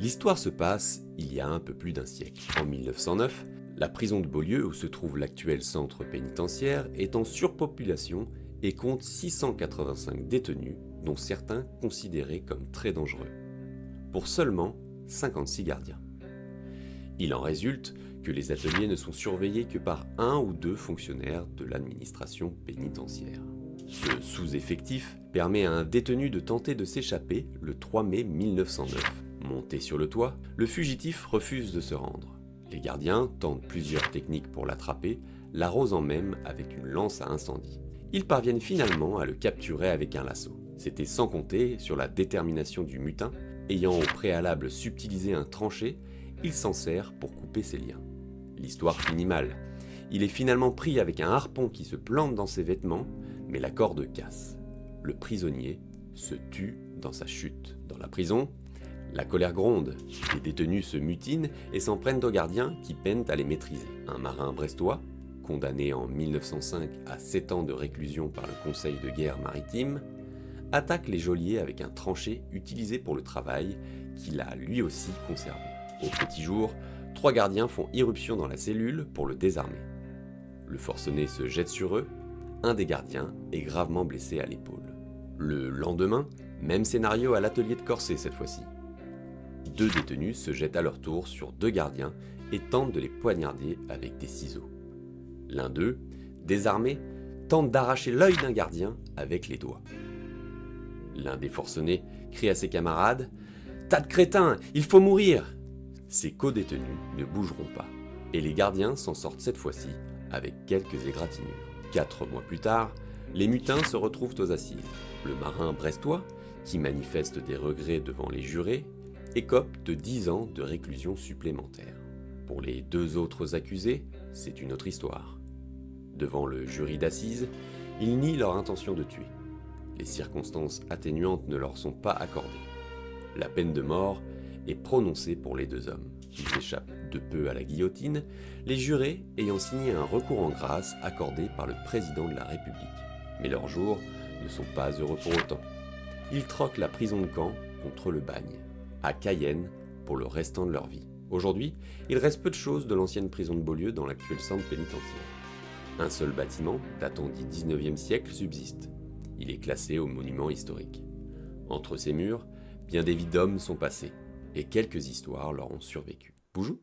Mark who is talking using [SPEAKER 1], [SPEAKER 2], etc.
[SPEAKER 1] L'histoire se passe il y a un peu plus d'un siècle. En 1909, la prison de Beaulieu, où se trouve l'actuel centre pénitentiaire, est en surpopulation et compte 685 détenus, dont certains considérés comme très dangereux, pour seulement 56 gardiens. Il en résulte que les ateliers ne sont surveillés que par 1 ou 2 fonctionnaires de l'administration pénitentiaire. Ce sous-effectif permet à un détenu de tenter de s'échapper le 3 mai 1909. Monté sur le toit, le fugitif refuse de se rendre. Les gardiens tentent plusieurs techniques pour l'attraper, l'arrosant même avec une lance à incendie. Ils parviennent finalement à le capturer avec un lasso. C'était sans compter sur la détermination du mutin, ayant au préalable subtilisé un tranché, il s'en sert pour couper ses liens. L'histoire finit mal. Il est finalement pris avec un harpon qui se plante dans ses vêtements, mais la corde casse. Le prisonnier se tue dans sa chute. Dans la prison, la colère gronde. Les détenus se mutinent et s'en prennent aux gardiens qui peinent à les maîtriser. Un marin brestois, condamné en 1905 à 7 ans de réclusion par le Conseil de guerre maritime, attaque les geôliers avec un tranché utilisé pour le travail qu'il a lui aussi conservé. Au petit jour, 3 gardiens font irruption dans la cellule pour le désarmer. Le forcené se jette sur eux, un des gardiens est gravement blessé à l'épaule. Le lendemain, même scénario à l'atelier de corset cette fois-ci. 2 détenus se jettent à leur tour sur 2 gardiens et tentent de les poignarder avec des ciseaux. L'un d'eux, désarmé, tente d'arracher l'œil d'un gardien avec les doigts. L'un des forcenés crie à ses camarades « Tas de crétins, il faut mourir !» Ces co-détenus ne bougeront pas, et les gardiens s'en sortent cette fois-ci avec quelques égratignures. 4 mois plus tard, les mutins se retrouvent aux assises. Le marin brestois, qui manifeste des regrets devant les jurés, écope de 10 ans de réclusion supplémentaire. Pour les 2 autres accusés, c'est une autre histoire. Devant le jury d'assises, ils nient leur intention de tuer. Les circonstances atténuantes ne leur sont pas accordées. La peine de mort est prononcée pour les 2 hommes. Ils échappent de peu à la guillotine, les jurés ayant signé un recours en grâce accordé par le président de la République. Mais leurs jours ne sont pas heureux pour autant. Ils troquent la prison de Caen contre le bagne, à Cayenne pour le restant de leur vie. Aujourd'hui, il reste peu de choses de l'ancienne prison de Beaulieu dans l'actuel centre pénitentiaire. Un seul bâtiment, datant du 19e siècle, subsiste. Il est classé au monument historique. Entre ces murs, bien des vies d'hommes sont passées, et quelques histoires leur ont survécu. Bonjour.